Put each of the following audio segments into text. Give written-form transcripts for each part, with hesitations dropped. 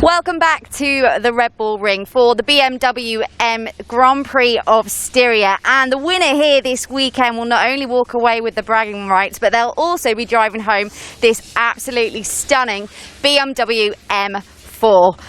Welcome back to the Red Bull Ring for the BMW M Grand Prix of Styria, and the winner here this weekend will not only walk away with the bragging rights, but they'll also be driving home this absolutely stunning BMW M4.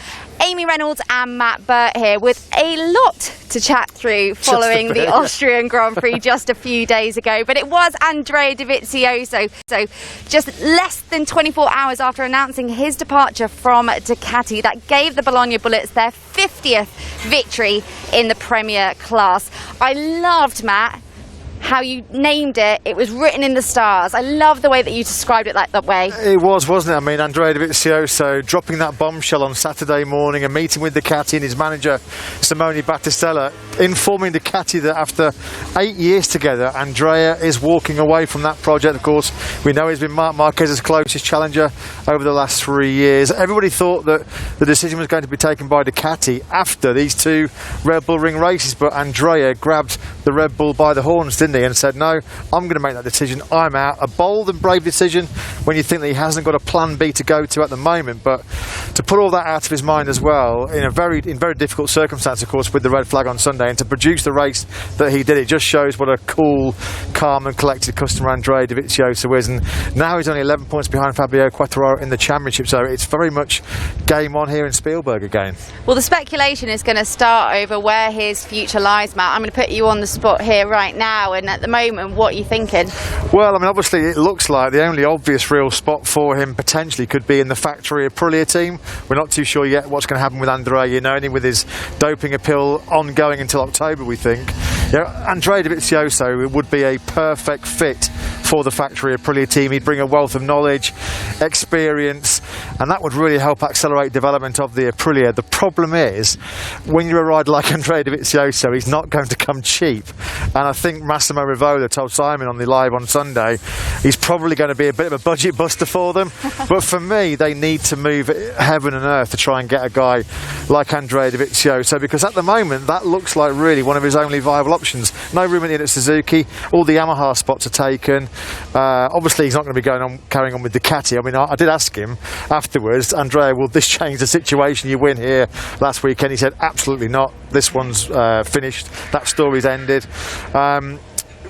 Amy Reynolds and Matt Burt here with a lot to chat through following the Austrian Grand Prix just a few days ago. But it was Andrea Dovizioso, so just less than 24 hours after announcing his departure from Ducati, that gave the Bologna Bullets their 50th victory in the Premier class. I loved, Matt, how you named it. It was written in the stars. I love the way that you described it that way. It was, wasn't it? I mean, Andrea Dovizioso dropping that bombshell on Saturday morning, a meeting with Ducati and his manager Simone Battistella, informing Ducati that after 8 years together, Andrea is walking away from that project. Of course, we know he's been Marc Marquez's closest challenger over the last 3 years. Everybody thought that the decision was going to be taken by Ducati after these two Red Bull Ring races, but Andrea grabbed the Red Bull by the horns, didn't he, and said, no, I'm going to make that decision, I'm out. A bold and brave decision when you think that he hasn't got a plan B to go to at the moment, but to put all that out of his mind as well in very difficult circumstance, of course, with the red flag on Sunday, and to produce the race that he did, it just shows what a cool, calm and collected customer Andrea Dovizioso is. And now he's only 11 points behind Fabio Quartararo in the championship, so it's very much game on here in Spielberg again. Well, the speculation is going to start over where his future lies, Matt. I'm going to put you on the spot here right now, and at the moment, what are you thinking? Well, I mean, obviously it looks like the only obvious real spot for him potentially could be in the factory Aprilia team. We're not too sure yet what's going to happen with Andrea, you know, only with his doping appeal ongoing until October, we think. You know, Andrea Dovizioso would be a perfect fit for the factory Aprilia team. He'd bring a wealth of knowledge, experience, and that would really help accelerate development of the Aprilia. The problem is, when you're a rider like Andrea Dovizioso, he's not going to come cheap. And I think Massimo Rivola told Simon on the live on Sunday, he's probably going to be a bit of a budget buster for them. But for me, they need to move heaven and earth to try and get a guy like Andrea Dovizioso, because at the moment, that looks like really one of his only viable options. No room in it at Suzuki. All the Yamaha spots are taken. Obviously, he's not going to be carrying on with Ducati. I mean, I did ask him afterwards, Andrea, will this change the situation? You win here last weekend. He said, absolutely not. This one's finished. That story's ended.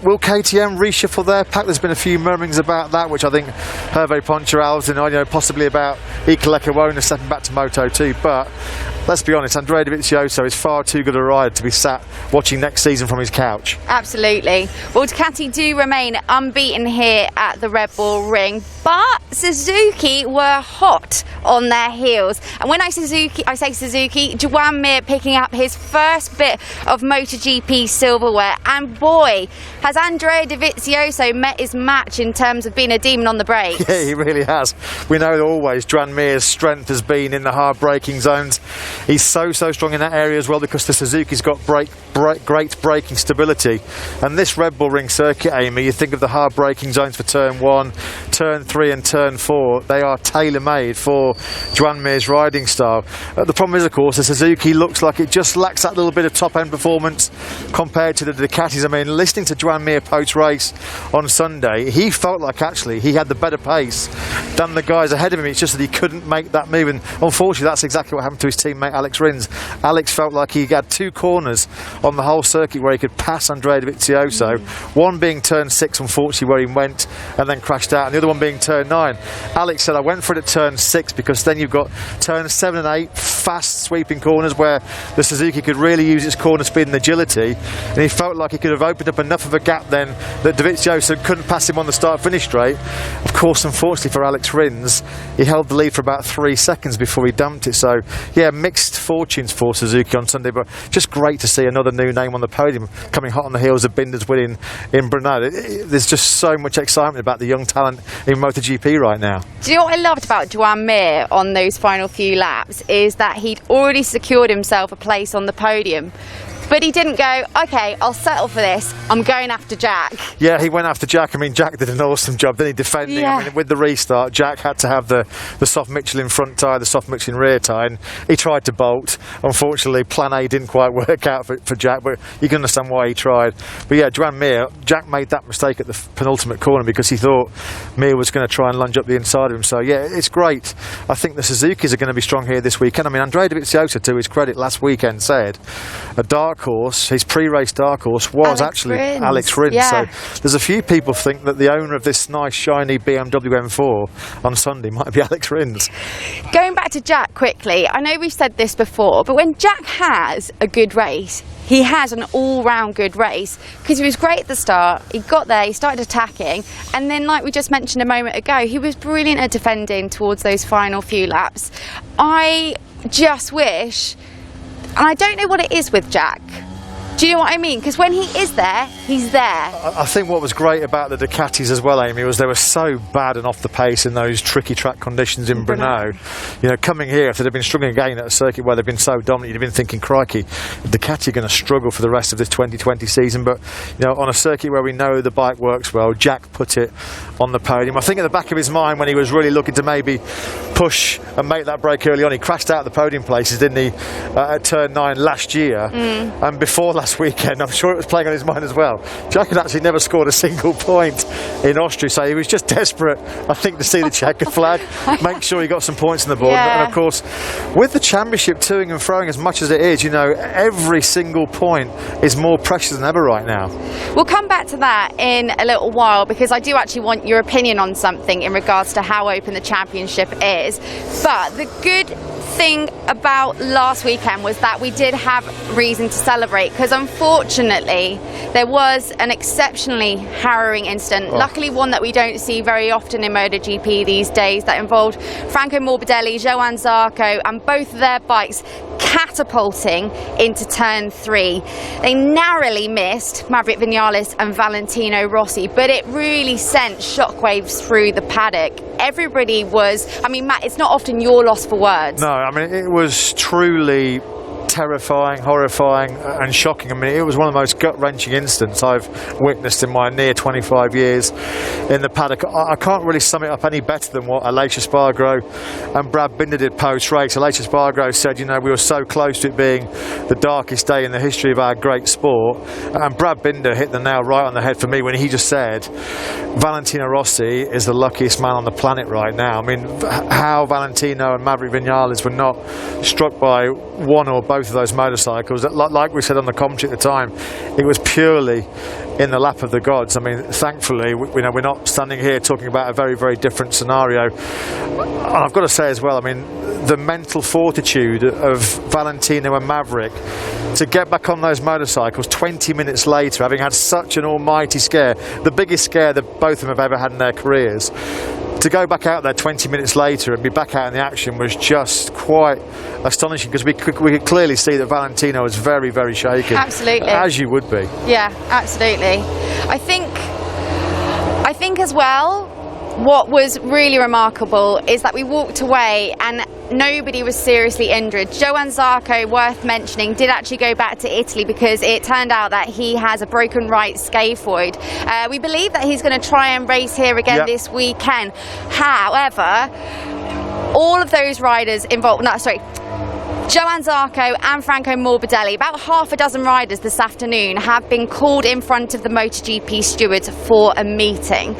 Will KTM reshuffle their pack? There's been a few murmurings about that, which I think Hervé Poncharal and, you know, possibly about Iker Lecuona stepping back to Moto2. But let's be honest, Andrea Dovizioso is far too good a rider to be sat watching next season from his couch. Absolutely. Well, Ducati do remain unbeaten here at the Red Bull Ring, but Suzuki were hot on their heels. And when I say Suzuki, Joan Mir picking up his first bit of MotoGP silverware, and boy, has Andrea Dovizioso met his match in terms of being a demon on the brakes. Yeah, he really has. We know that always Joan Mir's strength has been in the hard braking zones. He's so strong in that area as well, because the Suzuki's got great braking stability. And this Red Bull Ring circuit, Amy, you think of the hard braking zones for turn 1, turn 3 and turn 4, they are tailor-made for Joan Mir's riding style. The problem is, of course, the Suzuki looks like it just lacks that little bit of top-end performance compared to the Ducatis. I mean, listening to Joan Mir post-race on Sunday, he felt like actually he had the better pace than the guys ahead of him. It's just that he couldn't make that move, and unfortunately that's exactly what happened to his teammate Alex Rins. Alex felt like he had two corners on the whole circuit where he could pass Andrea Dovizioso, one being turn 6 unfortunately where he went and then crashed out, and the other one being turn 9. Alex said, I went for it at turn 6 because then you've got turn 7 and 8 fast sweeping corners where the Suzuki could really use its corner speed and agility, and he felt like he could have opened up enough of a gap then that Dovizioso couldn't pass him on the start-finish straight. Of course, unfortunately for Alex Rins, he held the lead for about 3 seconds before he dumped it. So yeah, mixed fortunes for Suzuki on Sunday, but just great to see another new name on the podium coming hot on the heels of Binder's win in Brno. There's just so much excitement about the young talent in MotoGP right now. Do you know what I loved about Joan Mir on those final few laps is that he'd already secured himself a place on the podium. But he didn't go, OK, I'll settle for this, I'm going after Jack. Yeah, he went after Jack. I mean, Jack did an awesome job, didn't he, defending? Yeah. I mean, with the restart, Jack had to have the soft Michelin front tyre, the soft Michelin rear tyre, and he tried to bolt. Unfortunately, plan A didn't quite work out for Jack, but you can understand why he tried. But yeah, Joan Mir, Jack made that mistake at the penultimate corner because he thought Mir was going to try and lunge up the inside of him. So yeah, it's great I think the Suzukis are going to be strong here this weekend. I mean, Andrea Dovizioso, to his credit, last weekend said a dark horse, his pre-race dark horse, was actually Alex Rins. Yeah. So there's a few people think that the owner of this nice, shiny BMW M4 on Sunday might be Alex Rins. Going back to Jack quickly, I know we've said this before, but when Jack has a good race, he has an all-round good race, because he was great at the start, he got there, he started attacking, and then, like we just mentioned a moment ago, he was brilliant at defending towards those final few laps. I just wish, and I don't know what it is with Jack. Do you know what I mean? Because when he is there, he's there. I think what was great about the Ducatis as well, Amy, was they were so bad and off the pace in those tricky track conditions in Brno. You know, coming here, if they'd have been struggling again at a circuit where they've been so dominant, you'd have been thinking, crikey, the Ducati are going to struggle for the rest of this 2020 season. But, you know, on a circuit where we know the bike works well, Jack put it on the podium. I think at the back of his mind, when he was really looking to maybe push and make that break early on, he crashed out of the podium places, didn't he, at turn 9 last year. And before last weekend, I'm sure it was playing on his mind as well. Jack had actually never scored a single point in Austria, so he was just desperate, I think, to see the checker flag, make sure he got some points on the board. Yeah. And of course, with the championship toing and throwing as much as it is, you know, every single point is more precious than ever right now. We'll come back to that in a little while, because I do actually want your opinion on something in regards to how open the championship is. But the good thing about last weekend was that we did have reason to celebrate, because unfortunately there was an exceptionally harrowing incident, luckily one that we don't see very often in MotoGP these days, that involved Franco Morbidelli, Johann Zarco, and both of their bikes catapulting into turn 3. They narrowly missed Maverick Vinales and Valentino Rossi, but it really sent shockwaves through the paddock. Everybody was, I mean, Matt, it's not often your loss for words. No, I mean, it was truly terrifying, horrifying and shocking. I mean, it was one of the most gut-wrenching incidents I've witnessed in my near 25 years in the paddock. I can't really sum it up any better than what Aleix Espargaro and Brad Binder did post-race. Aleix Espargaro said, you know, we were so close to it being the darkest day in the history of our great sport, and Brad Binder hit the nail right on the head for me when he just said Valentino Rossi is the luckiest man on the planet right now. I mean, how Valentino and Maverick Vinales were not struck by one or both of those motorcycles, that, like we said on the commentary at the time, it was purely in the lap of the gods. I mean, thankfully, we're not standing here talking about a very, very different scenario. And I've got to say as well, I mean, the mental fortitude of Valentino and Maverick to get back on those motorcycles 20 minutes later, having had such an almighty scare, the biggest scare that both of them have ever had in their careers, to go back out there 20 minutes later and be back out in the action was just quite astonishing, because we could clearly see that Valentino was very, very shaken. Absolutely. As you would be. Yeah, absolutely. I think as well, what was really remarkable is that we walked away and nobody was seriously injured. Johann Zarco, worth mentioning, did actually go back to Italy because it turned out that he has a broken right scaphoid. We believe that he's going to try and race here again this weekend. However, all of those riders involved, Johann Zarco and Franco Morbidelli, about half a dozen riders this afternoon have been called in front of the MotoGP stewards for a meeting.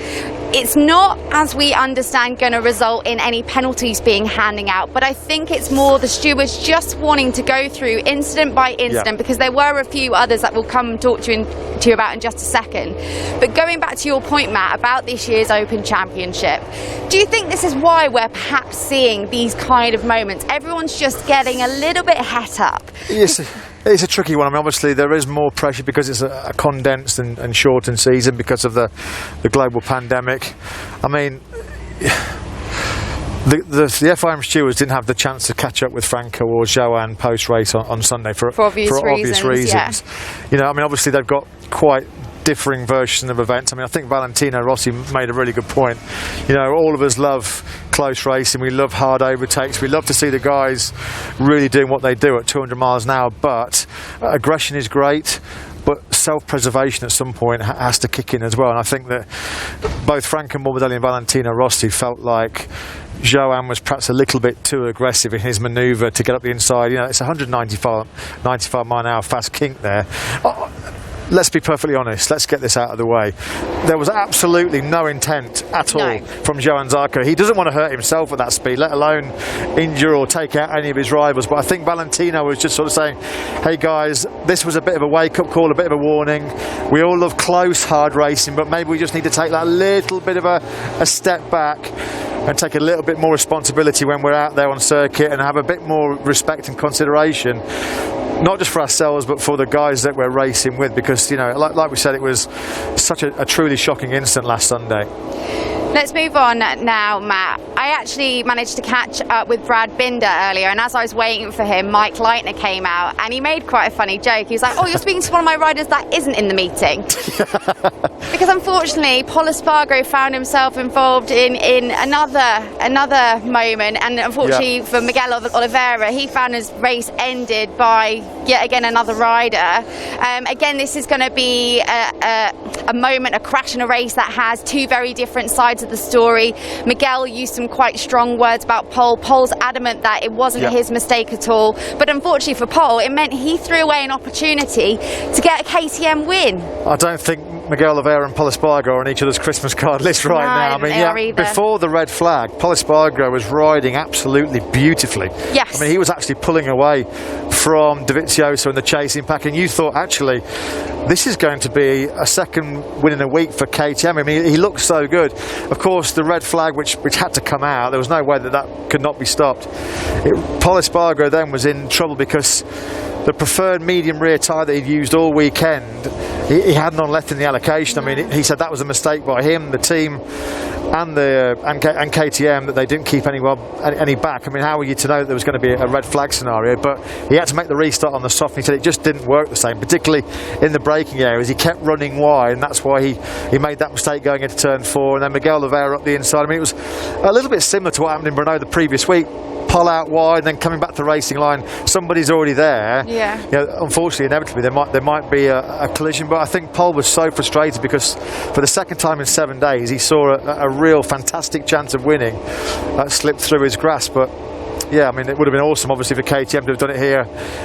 It's not, as we understand, going to result in any penalties being handing out, but I think it's more the stewards just wanting to go through incident by incident, because there were a few others that we'll come and talk to you about in just a second. But going back to your point, Matt, about this year's Open Championship, do you think this is why we're perhaps seeing these kind of moments? Everyone's just getting a little bit het up. Yes. It's a tricky one. I mean, obviously there is more pressure because it's a condensed and shortened season because of the global pandemic. I mean, the FIM stewards didn't have the chance to catch up with Franco or Johann post-race on Sunday for obvious reasons. Yeah. You know, I mean, obviously they've got quite differing versions of events. I mean, I think Valentino Rossi made a really good point. You know, all of us love close racing, we love hard overtakes, we love to see the guys really doing what they do at 200 miles an hour, but aggression is great, but self-preservation at some point has to kick in as well. And I think that both Franco Morbidelli and Valentino Rossi felt like Johann was perhaps a little bit too aggressive in his manoeuvre to get up the inside. You know, it's 195 mile an hour fast kink there. let's be perfectly honest, let's get this out of the way. There was absolutely no intent at all from Johann Zarco. He doesn't want to hurt himself at that speed, let alone injure or take out any of his rivals. But I think Valentino was just sort of saying, hey guys, this was a bit of a wake-up call, a bit of a warning. We all love close, hard racing, but maybe we just need to take that little bit of a step back and take a little bit more responsibility when we're out there on circuit and have a bit more respect and consideration, not just for ourselves but for the guys that we're racing with, because, you know, like we said, it was such a truly shocking incident last Sunday. Let's move on now, Matt. I actually managed to catch up with Brad Binder earlier, and as I was waiting for him, Mike Leitner came out and he made quite a funny joke. He was like, oh, you're speaking to one of my riders that isn't in the meeting. Because unfortunately, Pol Espargaro found himself involved in another moment, and unfortunately for Miguel Oliveira, he found his race ended by yet again another rider. Again, this is going to be a moment, a crash in a race that has two very different sides of the story. Miguel used some quite strong words about Pol. Pol's adamant that it wasn't his mistake at all, but unfortunately for Pol, it meant he threw away an opportunity to get a KTM win. I don't think Miguel Oliveira and Pol Espargaro are on each other's Christmas card list right now. I mean, before the red flag, Pol Espargaro was riding absolutely beautifully. Yes. I mean, he was actually pulling away from Dovizioso in the chasing pack, and you thought, actually, this is going to be a second win in a week for KTM. I mean, he looked so good. Of course, the red flag, which had to come out, there was no way that could not be stopped. Pol Espargaro then was in trouble because the preferred medium rear tyre that he'd used all weekend, he had none left in the allocation. I mean, he said that was a mistake by him, the team, and KTM, that they didn't keep any back. I mean, how were you to know that there was going to be a red flag scenario? But he had to make the restart on the soft, and he said it just didn't work the same, particularly in the braking areas. He kept running wide, and that's why he made that mistake going into turn 4, and then Miguel Oliveira up the inside. I mean, it was a little bit similar to what happened in Brno the previous week. Pol out wide, and then coming back to the racing line, somebody's already there. Yeah. You know, unfortunately, inevitably, there might be a collision. But I think Pol was so frustrated because for the second time in 7 days, he saw a real fantastic chance of winning that slipped through his grasp. But yeah, I mean, it would have been awesome, obviously, for KTM to have done it here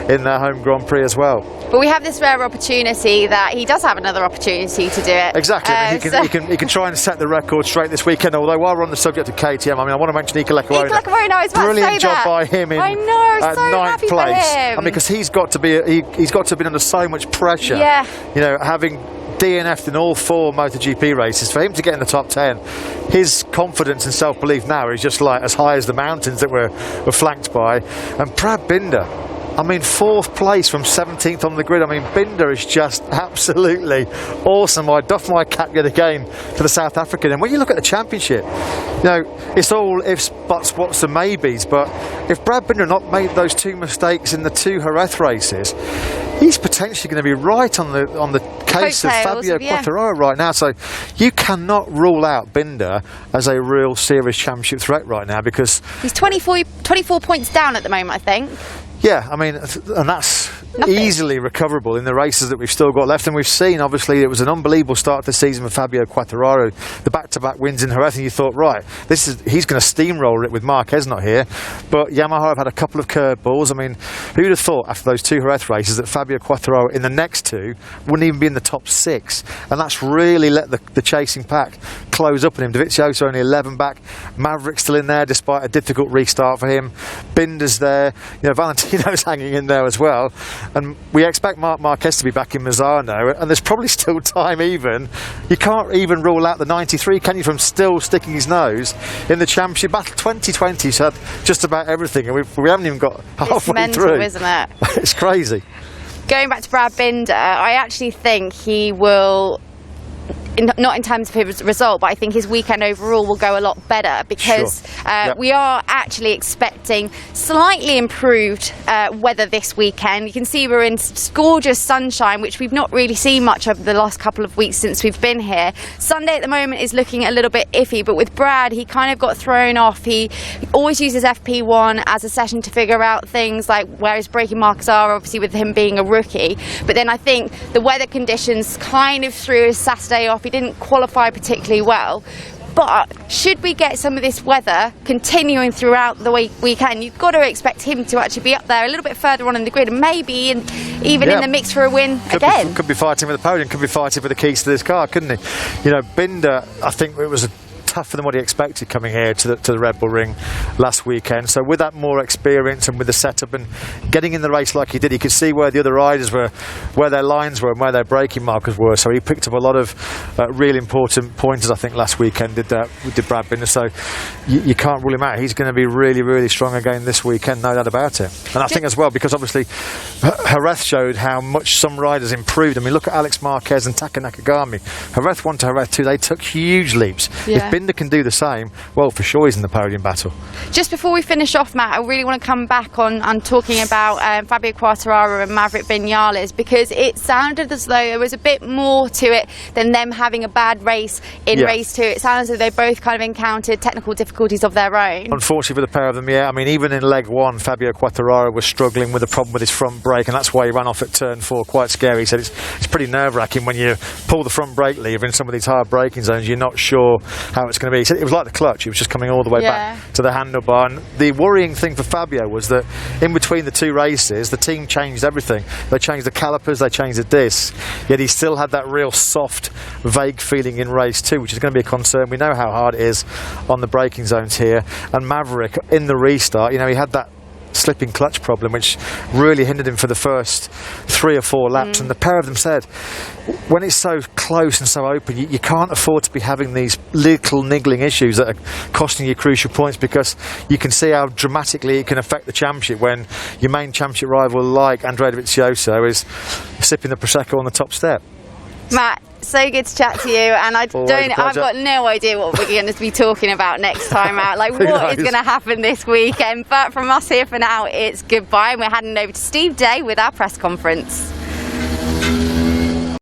in their home Grand Prix as well. But we have this rare opportunity that he does have another opportunity to do it. Exactly. I mean, he can try and set the record straight this weekend. Although while we're on the subject of KTM, I mean, I want to mention Nico Leccarone. I was about Brilliant to say job that. by him in ninth place. I mean, because he's got to have been under so much pressure. Yeah. You know, having DNF'd in all 4 MotoGP races, for him to get in the top 10, his confidence and self-belief now is just like as high as the mountains that we're flanked by. And Brad Binder, I mean, 4th place from 17th on the grid. I mean, Binder is just absolutely awesome. I doff my cap yet again to the South African. And when you look at the championship, you know, it's all ifs, buts, whats and maybes. But if Brad Binder had not made those 2 mistakes in the 2 Jerez races, he's potentially going to be right on the case of Fabio Quartararo right now. So you cannot rule out Binder as a real serious championship threat right now, because he's 24 points down at the moment, I think. Yeah, I mean, and that's easily recoverable in the races that we've still got left. And we've seen, obviously, it was an unbelievable start to the season with Fabio Quartararo, the back-to-back wins in Jerez, and you thought, right, he's going to steamroll it with Marquez not here. But Yamaha have had a couple of curveballs. I mean, who would have thought after those 2 Jerez races that Fabio Quartararo in the next 2 wouldn't even be in the top 6? And that's really let the chasing pack close up on him. Dovizioso only 11 back. Maverick's still in there despite a difficult restart for him. Binder's there. You know, Valentino's hanging in there as well. And we expect Marquez to be back in Misano, and there's probably still time even. You can't even rule out the 93, can you, from still sticking his nose in the championship battle. 2020's had just about everything, and we haven't even got halfway it's mental, through. Isn't it? It's crazy. Going back to Brad Binder, I actually think he will, not in terms of his result, but I think his weekend overall will go a lot better, because we are actually expecting slightly improved weather this weekend. You can see we're in gorgeous sunshine, which we've not really seen much over the last couple of weeks since we've been here. Sunday at the moment is looking a little bit iffy, but with Brad, he kind of got thrown off. He always uses FP1 as a session to figure out things like where his braking marks are, obviously with him being a rookie. But then I think the weather conditions kind of threw his Saturday off. He didn't qualify particularly well. But should we get some of this weather continuing throughout the weekend, you've got to expect him to actually be up there a little bit further on in the grid, and maybe even in the mix for a win again. Could be fighting with the podium, could be fighting for the keys to this car, couldn't he? You know, Binder, I think it was tougher than what he expected coming here to the Red Bull Ring last weekend. So with that more experience and with the setup and getting in the race like he did, he could see where the other riders were, where their lines were and where their braking markers were. So he picked up a lot of really important pointers, I think, last weekend, did Brad Binder. So you can't rule him out. He's going to be really, really strong again this weekend, no doubt about it. And I think as well, because obviously Jerez showed how much some riders improved. I mean, look at Alex Marquez and Taka Nakagami. Jerez 1 to Jerez 2, they took huge leaps. Yeah. If Binder can do the same, well, for sure he's in the podium battle. Just before we finish off, Matt, I really want to come back on talking about Fabio Quartararo and Maverick Vinales, because it sounded as though there was a bit more to it than them having a bad race in race 2. It sounds as though they both kind of encountered technical difficulties of their own. Unfortunately for the pair of them, yeah. I mean, even in leg 1, Fabio Quartararo was struggling with a problem with his front brake, and that's why he ran off at turn 4. Quite scary. He said it's pretty nerve-wracking when you pull the front brake lever in some of these hard braking zones. You're not sure how it's going to be. He said it was like the clutch. It was just coming all the way back to the handlebar. And the worrying thing for Fabio was that in between the 2 races, the team changed everything. They changed the calipers, they changed the discs, yet he still had that real soft, vague feeling in race 2, which is going to be a concern. We know how hard it is on the braking zones here. And Maverick, in the restart, you know, he had that slipping clutch problem which really hindered him for the first 3 or 4 laps, and the pair of them said when it's so close and so open, you can't afford to be having these little niggling issues that are costing you crucial points, because you can see how dramatically it can affect the championship when your main championship rival like Andrea Dovizioso is sipping the Prosecco on the top step. Matt, so good to chat to you, and I've got no idea what we're going to be talking about next time out, like what is going to happen this weekend. But from us here for now, it's goodbye, and we're heading over to Steve Day with our press conference.